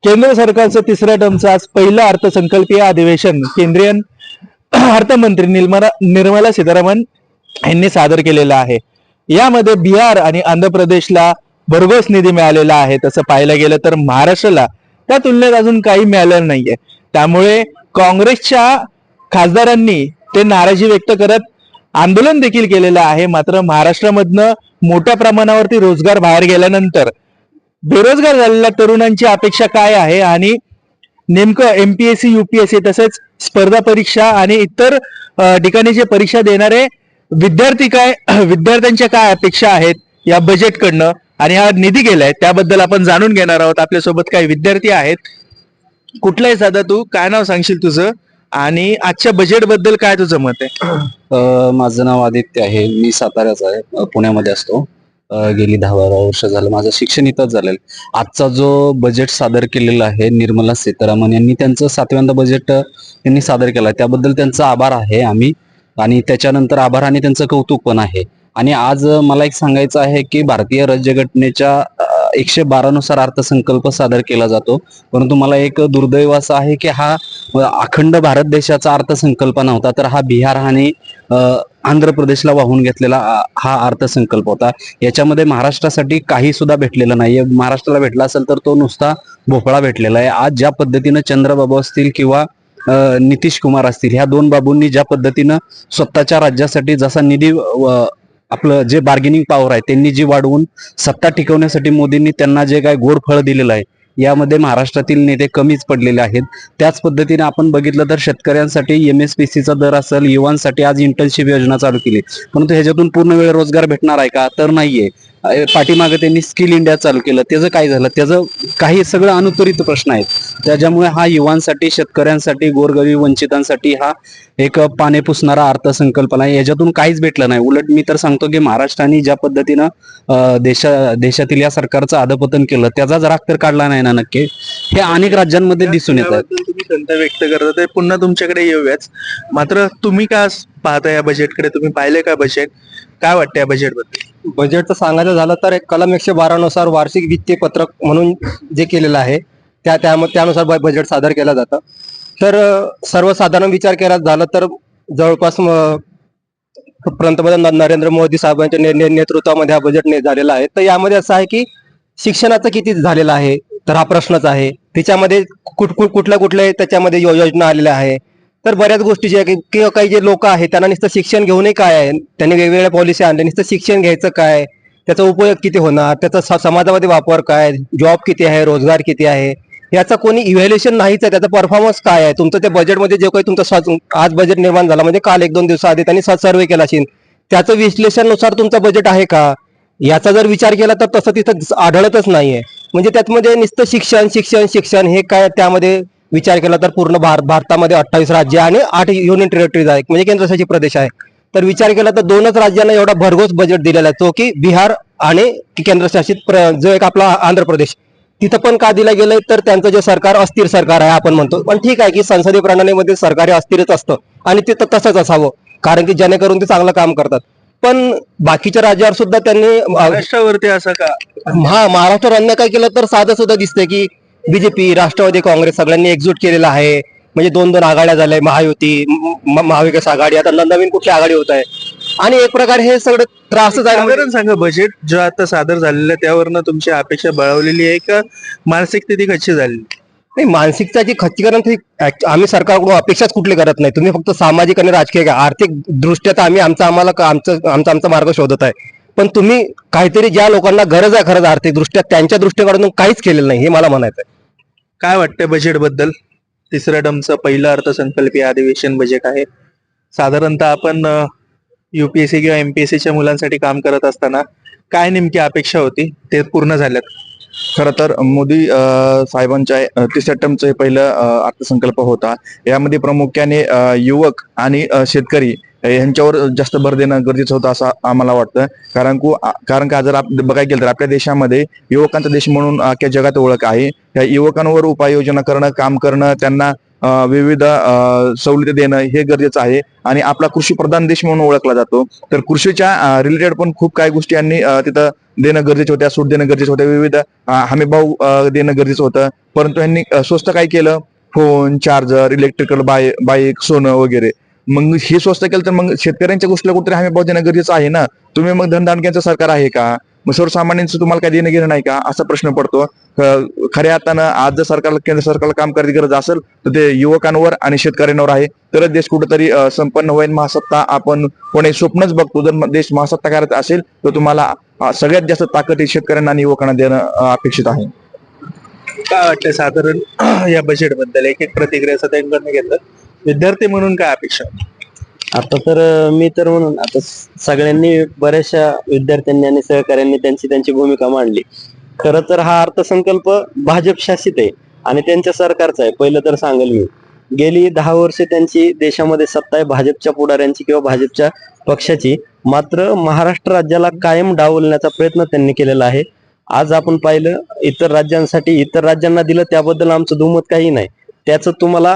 केंद्र सरकारचं तिसऱ्या टर्मचं आज पहिलं अर्थसंकल्पीय अधिवेशन केंद्रीय अर्थमंत्री निर्मला सीतारामन यांनी सादर केलेलं आहे. यामध्ये बिहार आणि आंध्र प्रदेशला भरघोस निधी मिळालेला आहे. तसं पाहायला गेलं तर महाराष्ट्राला त्या तुलनेत अजून काही मिळालेलं नाहीये. त्यामुळे काँग्रेसच्या खासदारांनी ते नाराजी व्यक्त करत आंदोलन देखील केलेलं आहे. मात्र महाराष्ट्रामधनं मोठ्या प्रमाणावरती रोजगार बाहेर गेल्यानंतर बेरोजगार झालेल्या तरुणांची अपेक्षा काय आहे आणि नेमकं एमपीएससी युपीएससी तसेच स्पर्धा परीक्षा आणि इतर ठिकाणी जे परीक्षा देणारे विद्यार्थ्यांच्या काय अपेक्षा आहेत या बजेटकडनं आणि हा निधी गेलाय त्याबद्दल आपण जाणून घेणार आहोत. आपल्यासोबत काही विद्यार्थी आहेत. कुठलाही साधा तू काय नाव सांगशील तुझं आणि आजच्या बजेट बद्दल काय तुझं मत आहे? माझं नाव आदित्य आहे. मी साताऱ्याचा आहे, पुण्यामध्ये असतो. गेली 10-12 वर्ष झालं माझं शिक्षण इथंच झालेलं. आजचा जो बजेट सादर केलेला आहे निर्मला सीतारामन यांनी, त्यांचं 7व्यांदा बजेट त्यांनी सादर केलं, त्याबद्दल त्यांचा आभार आहे आम्ही. आणि त्याच्यानंतर आभार आणि त्यांचं कौतुक पण आहे. आणि आज मला एक सांगायचं आहे की भारतीय राज्यघटनेच्या 112 नुसार अर्थसंकल्प सादर केला जातो. परंतु मला एक दुर्दैव असं आहे की हा अखंड भारत देशाचा अर्थसंकल्प नव्हता, तर हा बिहार आणि आंध्र प्रदेशला वाहून घेतलेला हा अर्थसंकल्प होता. याच्यामध्ये महाराष्ट्रासाठी काही सुद्धा भेटलेलं नाहीये. महाराष्ट्राला भेटला असेल तर तो नुसता भोपळा भेटलेला आहे. आज ज्या पद्धतीनं चंद्रबाबू असतील किंवा नितीश कुमार असतील, ह्या दोन बाबूंनी ज्या पद्धतीनं स्वतःच्या राज्यासाठी जसा निधी आपलं जे बार्गेनिंग पॉवर आहे त्यांनी जी वाढवून सत्ता टिकवण्यासाठी मोदींनी त्यांना जे काय गोड फळ दिलेलं आहे, यामध्ये महाराष्ट्रातील नेते कमीच पडलेले आहेत. त्याच पद्धतीने आपण बघितलं तर शेतकऱ्यांसाठी एमएसपीसीचा दर असेल, युवांसाठी आज इंटर्नशिप योजना चालू केली, परंतु ह्याच्यातून पूर्ण वेळ रोजगार भेटणार आहे का? तर नाहीये. पाठीमागे त्यांनी स्किल इंडिया चालू केलं, त्याचं काय झालं? त्याचं काही सगळं अनुत्तरित प्रश्न आहेत. त्याच्यामुळे हा युवांसाठी, शेतकऱ्यांसाठी, गोरगरीब वंचितांसाठी हा एक पाने पुसणारा अर्थसंकल्प नाही. याच्यातून काहीच भेटलं नाही. उलट मी तर सांगतो की महाराष्ट्राने ज्या पद्धतीनं देशातील या सरकारचं अधपतन केलं, त्याचाच राग तर काढला नाही ना नक्की. हे अनेक राज्यांमध्ये दिसून येत आहे. तुम्ही खंत व्यक्त करता ते पुन्हा तुमच्याकडे येऊयाच. मात्र तुम्ही काय पाहता या बजेटकडे? तुम्ही पाहिले का बजेट? काय वाटतं या बजेट बद्दल? बजेटचं सांगायचं झालं तर एक कलम 112 नुसार वार्षिक वित्तीय पत्रक म्हणून जे केलेलं आहे त्यानुसार बजेट सादर केलं जातं. तर सर्वसाधारण विचार केला झाला तर जवळपास पंतप्रधान नरेंद्र मोदी साहेबांच्या नेतृत्वामध्ये हा बजेट झालेला आहे. तर यामध्ये असं आहे की शिक्षणाचं किती झालेलं आहे, तर हा प्रश्नच आहे. त्याच्यामध्ये कुठल्या त्याच्यामध्ये योजना आलेल्या आहे. तर बऱ्याच गोष्टी जे किंवा काही जे लोक आहेत त्यांना नुसतं शिक्षण घेऊनही काय आहे, त्यांनी वेगवेगळ्या पॉलिसी आणल्या, नुसतं शिक्षण घ्यायचं काय, त्याचा उपयोग किती होणार, त्याचा समाजामध्ये वापर काय, जॉब किती आहे, रोजगार किती आहे, याचा कोणी इव्हॅल्युएशन नाहीच आहे. त्याचा परफॉर्मन्स काय आहे, तुमचं त्या बजेटमध्ये जे काही तुमचं आज बजेट निर्माण झाला म्हणजे काल 1-2 दिवसाआधी त्यांनी सर्वे केला असेल, त्याचं विश्लेषणानुसार तुमचं बजेट आहे का, याचा जर विचार केला तर तसं तिथं आढळतच नाहीये. म्हणजे त्यामध्ये नुसतं शिक्षण शिक्षण शिक्षण हे काय, त्यामध्ये विचार केला तर पूर्ण भारतामध्ये 28 राज्य आणि 8 युनियन टेरिटरीज आहे, म्हणजे केंद्रशासित प्रदेश आहे. तर विचार केला तर 2च राज्यांना एवढा भरघोस बजेट दिलेला आहे, तो की बिहार आणि केंद्रशासित जो एक आपला आंध्र प्रदेश. तिथं पण का दिलं गेलंय तर त्यांचं जे सरकार अस्थिर सरकार आहे आपण म्हणतो. पण ठीक आहे की संसदीय प्रणालीमध्ये सरकार हे अस्थिरच असतं आणि ते तसंच असावं, कारण की जेणेकरून ते चांगलं काम करतात. पण बाकीच्या राज्यावर सुद्धा त्यांनी महाराष्ट्रावरती असं का? महाराष्ट्रावर अन्य काय केलं तर साधं सुद्धा दिसतंय की बीजेपी, राष्ट्रवादी काँग्रेस सगळ्यांनी एकजूट केलेला आहे. म्हणजे 2-2 आघाड्या झाल्या, महायुती, महाविकास आघाडी, आता नवीन कुठली आघाडी होत आहे. आणि एक प्रकारे हे सगळं त्रासच आहे. साधारण सांगा, बजेट जो आता सादर झालेलं आहे त्यावरनं तुमची अपेक्षा बळावलेली आहे का मानसिक स्थिती कशी झाली? नाही, मानसिकताची खच्चीकरण आम्ही सरकारकडून अपेक्षाच कुठली करत नाही. तुम्ही फक्त सामाजिक आणि राजकीय आर्थिक दृष्ट्या तर आम्ही आमचा मार्ग शोधत आहे. पण तुम्ही काहीतरी ज्या लोकांना गरज आहे खरंच आर्थिक दृष्ट्या, त्यांच्या दृष्टीकडून काहीच केलेलं नाही, हे मला म्हणायचं आहे. काय वाटतंय बजेट बद्दल? तिसऱ्या टर्मचं पहिलं अर्थसंकल्पीय अधिवेशन बजेट आहे. साधारणतः आपण युपीएससी किंवा एमपीएससीच्या मुलांसाठी काम करत असताना काय नेमकी अपेक्षा होती, ते पूर्ण झाल्यात? खरं तर मोदी साहेबांच्या तिसऱ्या टर्मचं हे पहिलं अर्थसंकल्प होता. यामध्ये प्रामुख्याने युवक आणि शेतकरी यांच्यावर जास्त भर देणं गरजेचं होतं असं आम्हाला वाटतं. कारण का जर बघायला गेलं तर आपल्या देशामध्ये युवकांचा देश म्हणून अख्ख्या जगात ओळख आहे. या युवकांवर उपाययोजना करणं, काम करणं, त्यांना विविध सवलती देणं हे गरजेचं आहे. आणि आपला कृषी प्रधान देश म्हणून ओळखला जातो. तर कृषीच्या रिलेटेड पण खूप काही गोष्टी यांनी तिथं देणं गरजेचं होत्या, सूट देणं गरजेचं होतं, विविध हमी भाव देणं गरजेचं होतं. परंतु यांनी स्वस्त काय केलं, फोन, चार्जर, इलेक्ट्रिकल बाईक, सोनं वगैरे. मग हे स्वस्त केलं तर मग शेतकऱ्यांच्या गोष्टीला कुठेतरी हमी भाव देणं गरजेचं आहे ना. तुम्ही मग धनदानक्यांचं सरकार आहे का? मग सर्वसामान्यांचं तुम्हाला काय देणं घेणं नाही का, असा प्रश्न पडतो. खऱ्या अर्थानं आज जर सरकारला, केंद्र सरकारला काम करायची गरज असेल तर ते युवकांवर आणि शेतकऱ्यांवर आहे. तरच देश कुठेतरी संपन्न होईल. महासत्ता आपण कोणी स्वप्नच बघतो. जर देश महासत्ता करायचा असेल तर तुम्हाला सगळ्यात जास्त ताकद ही शेतकऱ्यांना आणि युवकांना देणं अपेक्षित आहे. काय वाटतं साधारण या बजेट बद्दल एक एक प्रतिक्रिया सध्या घेतलं, विद्यार्थी म्हणून काय अपेक्षा? आता तर मी तर म्हणून आता सगळ्यांनी, बऱ्याचशा विद्यार्थ्यांनी आणि सहकाऱ्यांनी त्यांची भूमिका मांडली. खरं तर हा अर्थसंकल्प भाजप शासित आहे आणि त्यांच्या सरकारचा आहे. पहिलं तर सांगेल मी, गेली 10 वर्षे त्यांची देशामध्ये सत्ता आहे भाजपच्या पुढाऱ्यांची किंवा भाजपच्या पक्षाची. मात्र महाराष्ट्र राज्याला कायम डावलण्याचा प्रयत्न त्यांनी केलेला आहे. आज आपण पाहिलं, इतर राज्यांना दिलं त्याबद्दल आमचं दुमत काही नाही, त्याचं तुम्हाला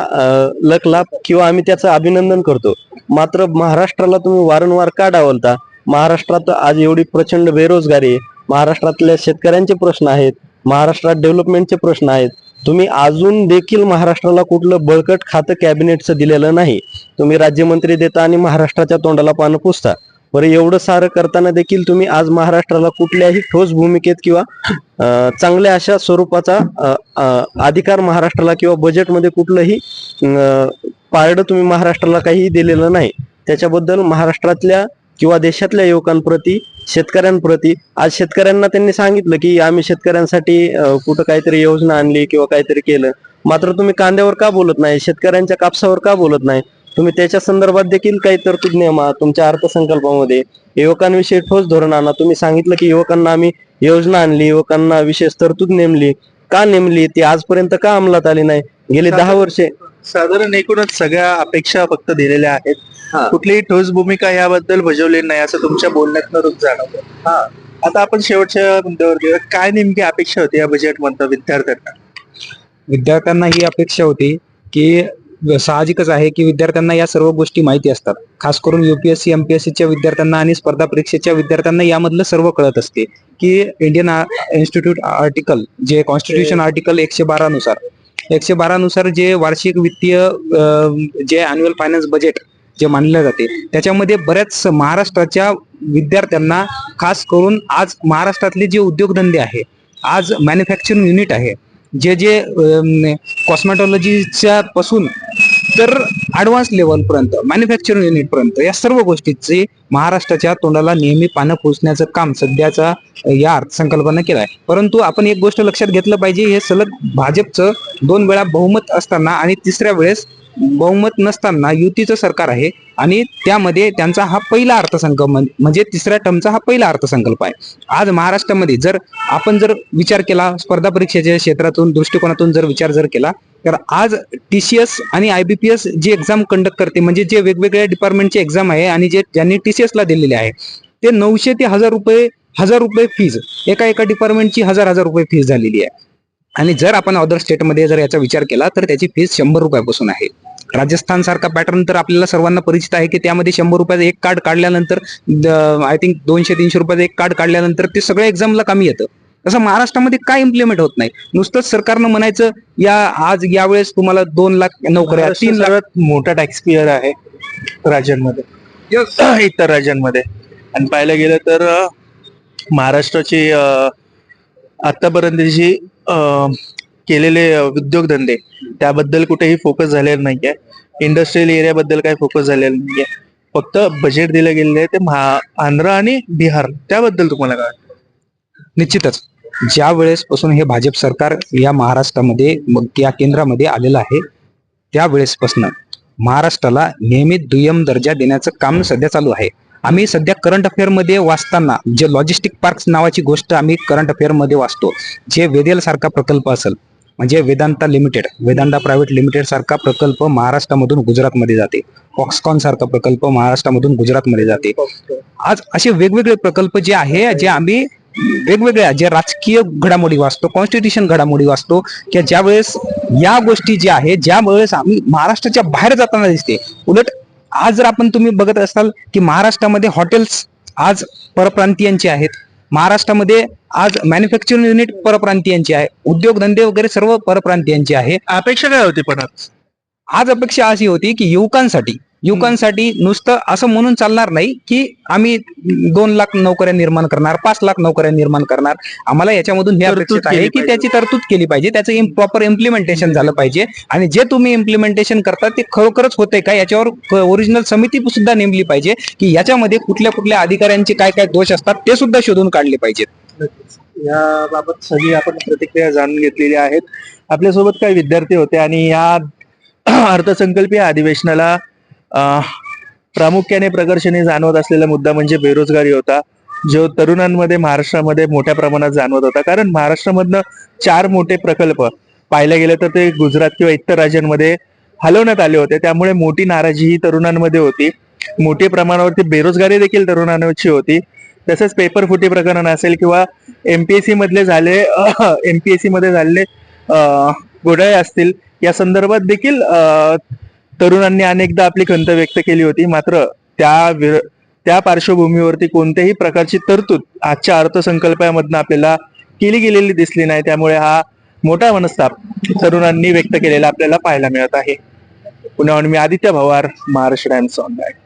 लक लाभ किंवा आम्ही त्याचं अभिनंदन करतो. मात्र महाराष्ट्राला तुम्ही वारंवार का डावलता? महाराष्ट्रात आज एवढी प्रचंड बेरोजगारी आहे, महाराष्ट्रातल्या शेतकऱ्यांचे प्रश्न आहेत, महाराष्ट्रात डेव्हलपमेंटचे प्रश्न आहेत. तुम्ही अजून देखील महाराष्ट्राला कुठलं बळकट खातं कॅबिनेटचं दिलेलं नाही. तुम्ही राज्यमंत्री देता आणि महाराष्ट्राच्या तोंडाला पानं पुसता. बरं, एवढं सारं करताना देखील तुम्ही आज महाराष्ट्राला कुठल्याही ठोस भूमिकेत किंवा चांगल्या अशा स्वरूपाचा अधिकार महाराष्ट्राला किंवा बजेटमध्ये कुठलंही पारडं तुम्ही महाराष्ट्राला काही दिलेलं नाही. त्याच्याबद्दल महाराष्ट्रातल्या किंवा देशातल्या युवकांप्रती, शेतकऱ्यांप्रती, आज शेतकऱ्यांना त्यांनी सांगितलं की आम्ही शेतकऱ्यांसाठी कुठं काहीतरी योजना आणली किंवा काहीतरी केलं. मात्र तुम्ही कांद्यावर का बोलत नाही, शेतकऱ्यांच्या कापसावर का बोलत नाही? तुम्ही त्याच्या संदर्भात देखील काही तरतूद नेमा तुमच्या अर्थसंकल्पामध्ये. युवकांविषयी ठोस धोरण आणा. तुम्ही सांगितलं की युवकांना आम्ही योजना आणली, युवकांना विशेष तरतूद नेमली. का नेमली? ती आजपर्यंत का अंमलात आली नाही? गेली 10 वर्षे साधारण एकूणच सगळ्या अपेक्षा फक्त दिलेल्या आहेत, कुठलीही ठोस भूमिका याबद्दल बजावलेली नाही असं तुमच्या बोलण्यातनं रोज जाणवतं. आता आपण शेवटच्या मुद्द्यावर गेलो, काय नेमकी अपेक्षा होती या बजेट मधनं विद्यार्थ्यांना? विद्यार्थ्यांना ही अपेक्षा होती की साहजिकच आहे की विद्यार्थ्यांना या सर्व गोष्टी माहिती असतात. खास करून UPSC MPSCच्या विद्यार्थ्यांना आणि स्पर्धा परीक्षेच्या विद्यार्थ्यांना यामधलं सर्व कळत असते की इंडियन इन्स्टिट्यूट आर्टिकल, जे कॉन्स्टिट्यूशन आर्टिकल 112 नुसार जे वार्षिक वित्तीय जे अॅन्युअल फायनान्स बजेट जे मानले जाते, त्याच्यामध्ये बऱ्याच महाराष्ट्राच्या विद्यार्थ्यांना, खास करून आज महाराष्ट्रातले जे उद्योगधंदे आहे, आज मॅन्युफॅक्चरिंग युनिट आहे, जे कॉस्मेटॉलॉजीच्या पासून तर ऍडव्हान्स लेवल पर्यंत, मॅन्युफॅक्चरिंग युनिट पर्यंत, या सर्व गोष्टीचे महाराष्ट्राच्या तोंडाला नेहमी पानं पोचण्याचं काम सध्याचा या अर्थसंकल्पानं केलं आहे. परंतु आपण एक गोष्ट लक्षात घेतलं पाहिजे, हे सलग भाजपचं 2 वेळा बहुमत असताना आणि तिसऱ्या वेळेस बहुमत नसताना युतीचं सरकार आहे आणि त्यामध्ये त्यांचा हा पहिला अर्थसंकल्प, म्हणजे तिसऱ्या टर्मचा हा पहिला अर्थसंकल्प आहे. आज महाराष्ट्रामध्ये जर आपण विचार केला, स्पर्धा परीक्षेच्या क्षेत्रातून, दृष्टिकोनातून विचार केला, तर आज TCS आणि IBPS जे एक्झाम कंडक्ट करते, म्हणजे जे वेगवेगळ्या डिपार्टमेंटचे एक्झाम आहे आणि ज्यांनी TCS ला दिलेले आहे, ते 900 ते 1000 रुपये फीज, एका डिपार्टमेंटची 1000 रुपये फीज झालेली आहे. आणि जर आपण अदर स्टेटमध्ये याचा विचार केला तर त्याची फीज 100 रुपयापासून आहे. राजस्थान सारखा पॅटर्न तर आपल्याला सर्वांना परिचित आहे की त्यामध्ये 100 रुपयाचं एक कार्ड काढल्यानंतर, आय थिंक 200-300 रुपयाचं एक कार्ड काढल्यानंतर ते सगळ्या एक्झामला कामी येतं. तसं महाराष्ट्रामध्ये काय इम्प्लिमेंट होत नाही. नुसतंच सरकारनं म्हणायचं आज यावेळेस तुम्हाला 2 लाख नोकऱ्या, 3 लाख. मोठा टॅक्स पेयर आहे राज्यांमध्ये, इतर राज्यांमध्ये. आणि पाहायला गेलं तर महाराष्ट्राची आतापर्यंतची केलेले उद्योगधंदे त्याबद्दल कुठेही फोकस झालेला नाहीये. इंडस्ट्रियल एरियाबद्दल काही फोकस झालेला नाहीये. फक्त बजेट दिलं गेलेलं आहे ते आंध्र आणि बिहार, त्याबद्दल तुम्हाला काय? निश्चितच ज्या वेळेसपासून हे भाजप सरकार या महाराष्ट्रामध्ये, या केंद्रामध्ये आलेलं आहे, त्यावेळेसपासून महाराष्ट्राला नियमित दुय्यम दर्जा देण्याचं काम सध्या चालू आहे. आम्ही सध्या करंट अफेअर मध्ये वाचताना जे लॉजिस्टिक पार्क्स नावाची गोष्ट आम्ही करंट अफेअर मध्ये वाचतो, जे वेदेल सारखा प्रकल्प असेल, म्हणजे वेदांता प्रायव्हेट लिमिटेड सारखा प्रकल्प महाराष्ट्रामधून गुजरातमध्ये जाते, फॉक्सकॉन सारखा प्रकल्प महाराष्ट्रामधून गुजरातमध्ये जाते. आज असे वेगवेगळे प्रकल्प जे आहे, जे आम्ही वेगवेगळ्या जे राजकीय घडामोडी वाचतो, कॉन्स्टिट्यूशन घडामोडी वाचतो, की ज्यावेळेस या गोष्टी ज्या आहे, ज्यावेळेस आम्ही महाराष्ट्राच्या बाहेर जाताना दिसते. उलट आज जर तुम्ही बघत असाल की महाराष्ट्रामध्ये हॉटेल्स आज परप्रांतीयांचे आहेत, महाराष्ट्रामध्ये आज मॅन्युफॅक्चरिंग युनिट परप्रांतीयांची आहे, उद्योगधंदे वगैरे सर्व परप्रांतीयांची आहे. अपेक्षा काय होती पण आज अपेक्षा अशी होती की युवकांसाठी नुसतं असं म्हणून चालणार नाही की आम्ही 2 लाख नोकऱ्या निर्माण करणार, 5 लाख नोकऱ्या निर्माण करणार. आम्हाला याच्यामधून हे तरतूद अपेक्षित केली आहे की पाहिजे. त्याची तरतूद केली पाहिजे, त्याचं प्रॉपर इम्प्लिमेंटेशन झालं पाहिजे. आणि जे तुम्ही इम्प्लिमेंटेशन करता ते खरोखरच होतंय का याच्यावर ओरिजिनल समिती सुद्धा नेमली पाहिजे की याच्यामध्ये कुठल्या कुठल्या अधिकाऱ्यांचे काय काय दोष असतात ते सुद्धा शोधून काढले पाहिजेत. याबाबत सगळी आपण प्रतिक्रिया जाणून घेतलेली आहेत. आपल्यासोबत काही विद्यार्थी होते आणि या अर्थसंकल्पीय अधिवेशनाला प्रामुख्याने प्रकर्षाने जाणवत असलेला मुद्दा म्हणजे बेरोजगारी होता, जो तरुणांमध्ये महाराष्ट्रामध्ये मोठ्या प्रमाणात जाणवत होता. कारण महाराष्ट्रामधनं 4 मोठे प्रकल्प पाहायला गेले तर ते गुजरात किंवा इतर राज्यांमध्ये हलवण्यात आले होते. त्यामुळे मोठी नाराजी ही तरुणांमध्ये होती, मोठ्या प्रमाणावरती बेरोजगारी देखील तरुणांची होती. तसंच पेपर फुटी प्रकरण असेल किंवा एमपीएससी मध्ये झालेले घोटाळे असतील, या संदर्भात देखील तरुणांनी अनेकदा आपली खंत व्यक्त केली होती. मात्र त्या पार्श्वभूमीवरती कोणत्याही प्रकारची तरतूद आजच्या अर्थसंकल्पामधनं आपल्याला केली गेलेली दिसली नाही. त्यामुळे हा मोठा मनस्ताप तरुणांनी व्यक्त केलेला आपल्याला पाहायला मिळत आहे. पुण्याहून मी आदित्य भवार, महाराष्ट्र टाइम्स ऑनलाईन.